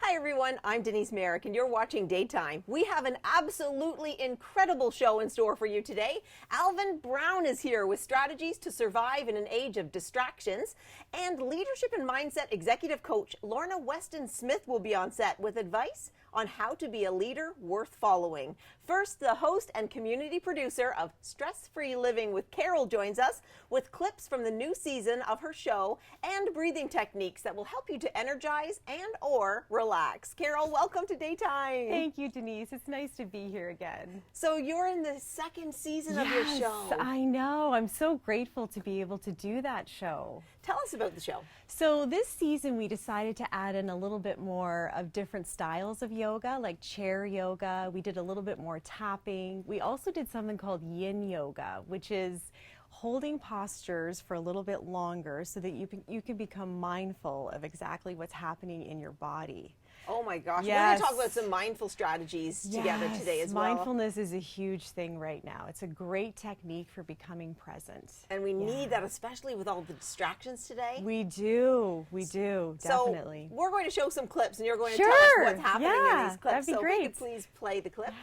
Hi everyone, I'm Denise Merrick and you're watching Daytime. We have an absolutely incredible show in store for you today. Alvin Brown is here with strategies to survive in an age of distractions, and leadership and mindset executive coach Lorna Weston Smith will be on set with advice on how to be a leader worth following. First, the host and community producer of Stress-Free Living with Carol joins us with clips from the new season of her show and breathing techniques that will help you to energize and or relax. Carol, welcome to Daytime. Thank you, Denise. It's nice to be here again. So you're in the second season of your show. Yes, I know. I'm so grateful to be able to do that show. Tell us about the show. So this season we decided to add in a little bit more of different styles of yoga, like chair yoga. We did a little bit more tapping. We also did something called yin yoga, which is holding postures for a little bit longer so that you can become mindful of exactly what's happening in your body. Oh my gosh, Yes. we're going to talk about some mindful strategies together today as well. Mindfulness is a huge thing right now. It's a great technique for becoming present. And we need that, especially with all the distractions today. We do, definitely. So we're going to show some clips and you're going to Sure, tell us what's happening yeah, in these clips. that'd be so great. if you could please play the clip.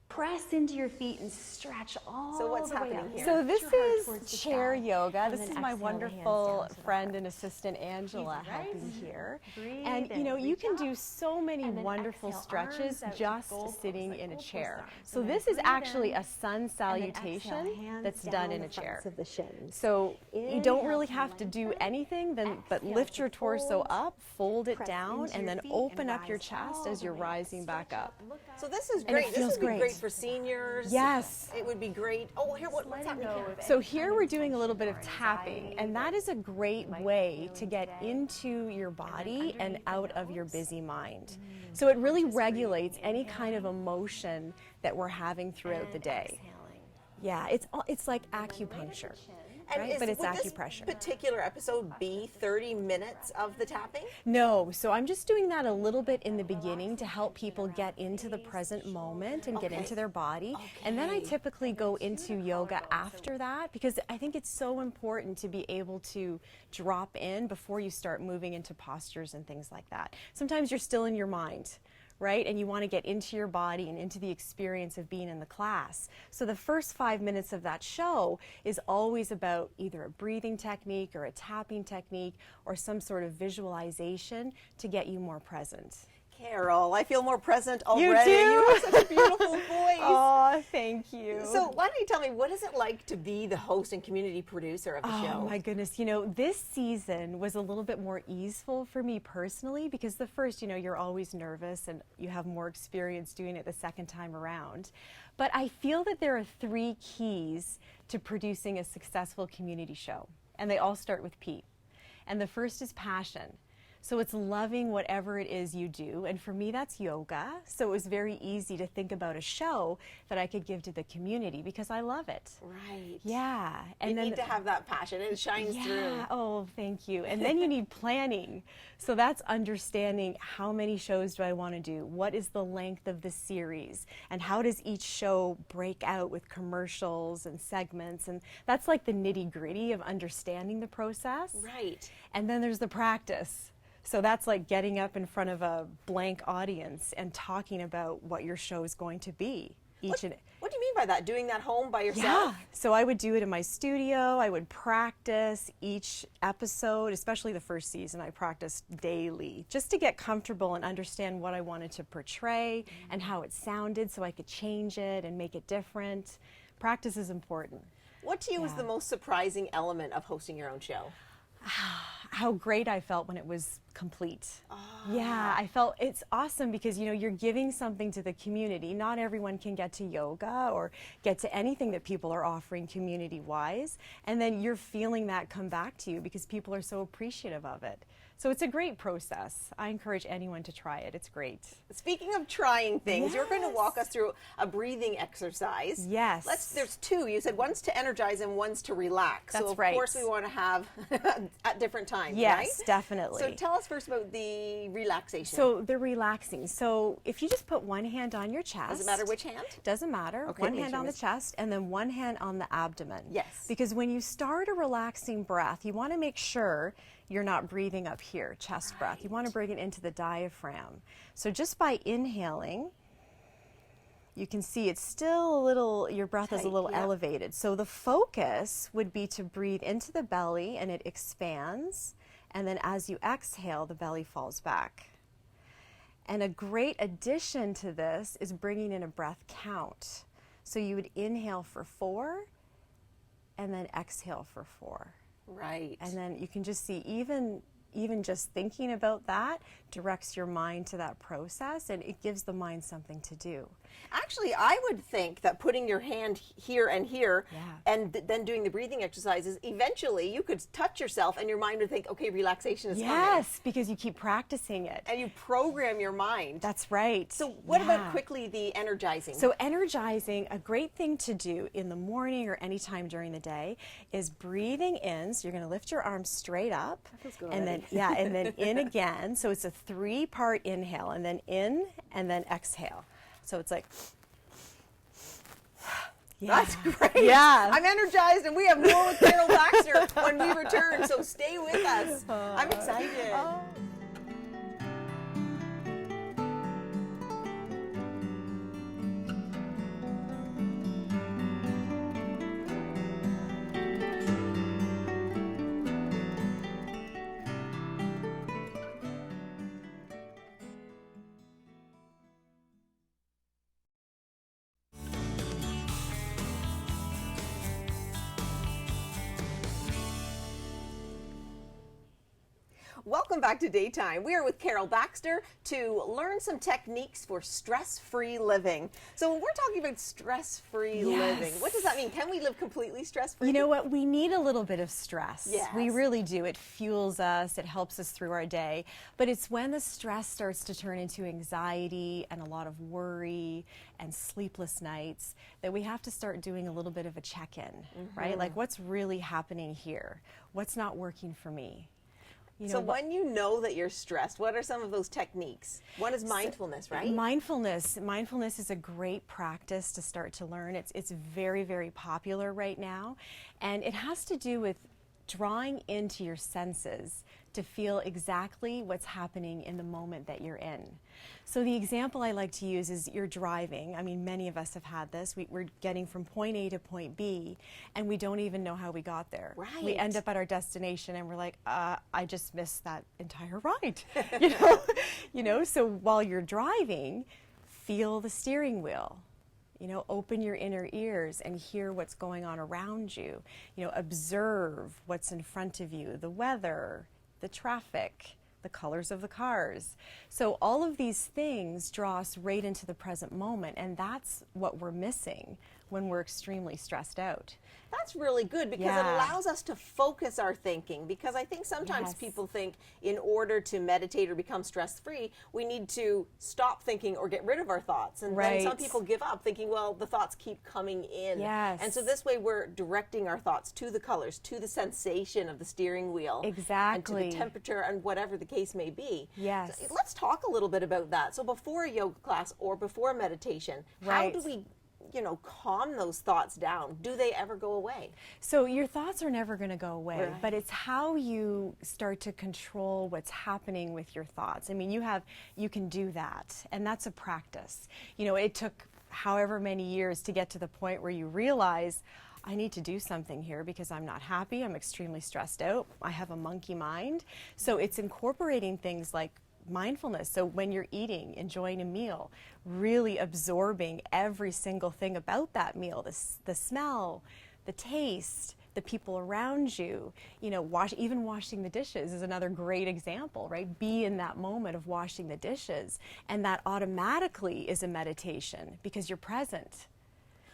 Press into your feet and stretch all So what's the way happening up. here? So this Lift your heart is towards the chair sky. yoga. And This then is my exhale the hands wonderful down to the friend heart. and assistant Angela Easy, helping right? here. Breathe And you know, in, you reach can up. do so many And then wonderful exhale, stretches arms out to just goalposts, sitting like in a goalpost chair. arms. So And then this is breathe actually in, a sun and then salutation exhale, hands that's down done in the a chair. fronts of the shins. So you don't Inhale really to have to do lengthen. anything but Exhale lift to your torso fold. up, fold it Press down, into and your then feet open and up your rise chest all as you're the way up. rising back Stretch up. Look up. So this is And it great. This feels would be great. great for seniors. Yes. It would be great. Oh, here, what's letting happening go here? of So any here kind we're of doing a little bit of tension or tapping, anxiety and that is a great might be way feeling to get today. into your body and underneath the out of your nose. busy mind. So it really regulates any kind of emotion that we're having throughout the And day. exhaling. Yeah, it's like acupuncture, And right? But it's would acupressure. this particular episode be 30 minutes of the tapping? No, so I'm just doing that a little bit in the beginning to help people get into the present moment and get Okay. into their body. And then I Okay. typically go into yoga after that because I think it's so important to be able to drop in before you start moving into postures and things like that. Sometimes you're still in your mind, right? And you want to get into your body and into the experience of being in the class. So the first 5 minutes of that show is always about either a breathing technique or a tapping technique or some sort of visualization to get you more present. Carol, I feel more present already. do? You have such a beautiful voice. Oh, thank you. So why don't you tell me, what is it like to be the host and community producer of the show? Oh my goodness, you know, this season was a little bit more easeful for me personally because the first, you know, you're always nervous and you have more experience doing it the second time around. But I feel that there are 3 keys to producing a successful community show, and they all start with P. And the first is passion. So it's loving whatever it is you do, and for me that's yoga. So it was very easy to think about a show that I could give to the community because I love it. Right. Yeah. You need to have that passion. It shines through. Oh, thank you. And then you need planning. So that's understanding how many shows do I want to do? What is the length of the series? And how does each show break out with commercials and segments? And that's like the nitty-gritty of understanding the process. Right. And then there's the practice. So that's like getting up in front of a blank audience and talking about what your show is going to be. What do you mean by that? Doing that home by yourself? Yeah. So I would do it in my studio. I would practice each episode, especially the first season. I practiced daily just to get comfortable and understand what I wanted to portray and how it sounded so I could change it and make it different. Practice is important. What to you was the most surprising element of hosting your own show? How great I felt when it was complete. Yeah, I felt it's awesome because, you know, you're giving something to the community. Not everyone can get to yoga or get to anything that people are offering community-wise, and then you're feeling that come back to you because people are so appreciative of it. So it's a great process. I encourage anyone to try it. It's great. Speaking of trying things, you're going to Yes. walk us through a breathing exercise. Yes. There's 2. You said one's to energize and one's to relax. So That's of right. course we want to have at different times, Yes, right? definitely. So tell us first about the relaxation. So they're relaxing. So if you just put one hand on your chest. Does it matter which hand? Doesn't matter. Okay, One make hand sure on the it's- chest and then one hand on the abdomen. Yes. Because when you start a relaxing breath, you want to make sure you're not breathing up here, chest breath. You want to bring it into the diaphragm. So just by inhaling, you can see it's still a little, your breath is a little elevated. So the focus would be to breathe into the belly and it expands. And then as you exhale, the belly falls back. And a great addition to this is bringing in a breath count. So you would inhale for 4 and then exhale for 4. Right. And then you can just see even just thinking about that directs your mind to that process, and it gives the mind something to do. Actually, I would think that putting your hand here and here and then doing the breathing exercises, eventually you could touch yourself and your mind would think, okay, relaxation is coming. Yes, because you keep practicing it. And you program your mind. That's right. So what about quickly the energizing? So energizing, a great thing to do in the morning or any time during the day is breathing in. So you're going to lift your arms straight up. That feels good and already. then and then in again. So it's a 3-part inhale, and then in and then exhale. So it's like, That's great. Yeah. I'm energized, and we have more with Carol Baxter when we return, so stay with us. I'm excited. Welcome back to Daytime. We are with Carol Baxter to learn some techniques for stress-free living. So when we're talking about stress-free living, what does that mean? Can we live completely stress-free? You know what? We need a little bit of stress. Yes. We really do. It fuels us. It helps us through our day. But it's when the stress starts to turn into anxiety and a lot of worry and sleepless nights that we have to start doing a little bit of a check-in, right? Like, what's really happening here? What's not working for me? You know, so when you know that you're stressed, what are some of those techniques? One is mindfulness, right? Mindfulness is a great practice to start to learn. It's very, very popular right now. And it has to do with drawing into your senses to feel exactly what's happening in the moment that you're in. So the example I like to use is you're driving. I mean, many of us have had this. We're getting from point A to point B, and we don't even know how we got there. Right. We end up at our destination, and we're like, I just missed that entire ride. You know. So while you're driving, feel the steering wheel. You know, open your inner ears and hear what's going on around you. You know, observe what's in front of you, the weather, the traffic, the colors of the cars. So all of these things draw us right into the present moment, and that's what we're missing when we're extremely stressed out. That's really good because it allows us to focus our thinking, because I think sometimes people think in order to meditate or become stress-free, we need to stop thinking or get rid of our thoughts. And then some people give up thinking, well, the thoughts keep coming in. Yes. And so this way we're directing our thoughts to the colors, to the sensation of the steering wheel. Exactly. And to the temperature and whatever the case may be. Yes. So let's talk a little bit about that. So before a yoga class or before meditation, how do we calm those thoughts down? Do they ever go away? So your thoughts are never going to go away, but it's how you start to control what's happening with your thoughts. I mean, you can do that, and that's a practice. You know, it took however many years to get to the point where you realize, I need to do something here because I'm not happy, I'm extremely stressed out, I have a monkey mind. So it's incorporating things like mindfulness. So when you're eating, enjoying a meal, really absorbing every single thing about that meal, the smell, the taste, the people around you. You know, even washing the dishes is another great example, right? Be in that moment of washing the dishes, and that automatically is a meditation because you're present.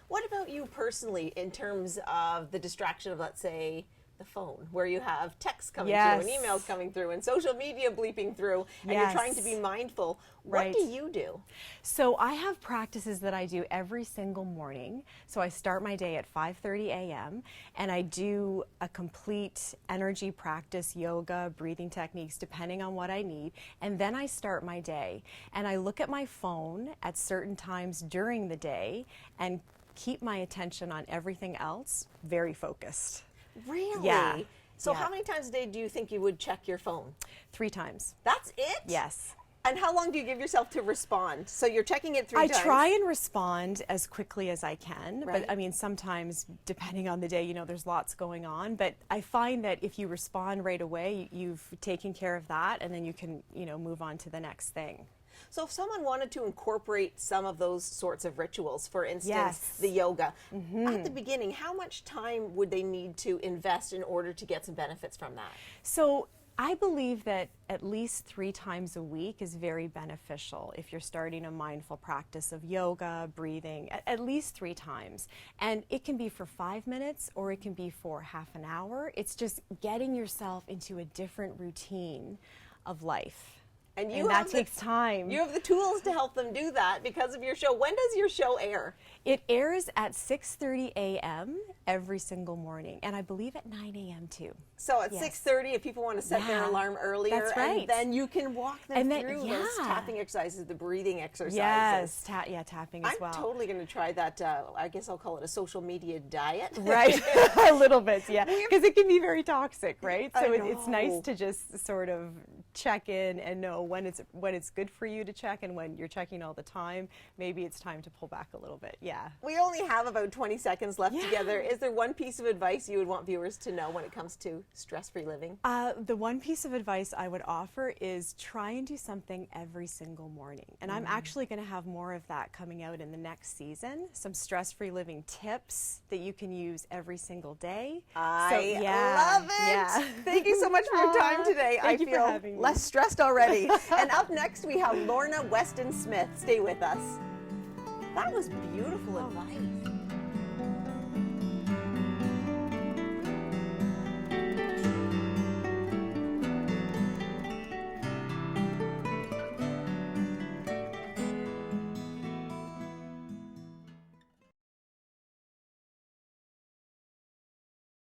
What about you personally in terms of the distraction of, let's say, the phone, where you have texts coming through and emails coming through and social media bleeping through, and you're trying to be mindful? What do you do? So I have practices that I do every single morning. So I start my day at 5:30 a.m. and I do a complete energy practice, yoga, breathing techniques, depending on what I need. And then I start my day, and I look at my phone at certain times during the day and keep my attention on everything else, very focused. Really? Yeah. So Yeah. how many times a day do you think you would check your phone? 3 times. That's it? Yes. And how long do you give yourself to respond? So you're checking it 3 times. I try and respond as quickly as I can, Right. but I mean, sometimes depending on the day, you know, there's lots going on, but I find that if you respond right away, you've taken care of that, and then you can, you know, move on to the next thing. So if someone wanted to incorporate some of those sorts of rituals, for instance, Yes. the yoga, at the beginning, how much time would they need to invest in order to get some benefits from that? So I believe that at least 3 times a week is very beneficial if you're starting a mindful practice of yoga, breathing, at least 3 times. And it can be for 5 minutes or it can be for half an hour. It's just getting yourself into a different routine of life. And that takes time. You have the tools to help them do that because of your show. When does your show air? It airs at 6:30 a.m. every single morning, and I believe at 9 a.m. too. So at Yes. 6:30, if people want to set their Yeah, alarm earlier, that's right. and then you can walk them And then- through yeah. those tapping exercises, the breathing exercises. Yes, tapping as I'm well. totally going to try that. I guess I'll call it a social media diet. Right, a little bit, yeah, because it can be very toxic, right? I So it's nice know. to just sort of check in and know when it's good for you to check, and when you're checking all the time, maybe it's time to pull back a little bit. Yeah. We only have about 20 seconds left Yeah. together. Is there one piece of advice you would want viewers to know when it comes to stress-free living? The one piece of advice I would offer is try and do something every single morning. And I'm actually going to have more of that coming out in the next season. Some stress-free living tips that you can use every single day. I yeah, love it. yeah. Thank you so much for your time today. Thank I you for feel having me. less stressed already. And up next, we have Lorna Weston Smith. Stay with us. That was beautiful advice.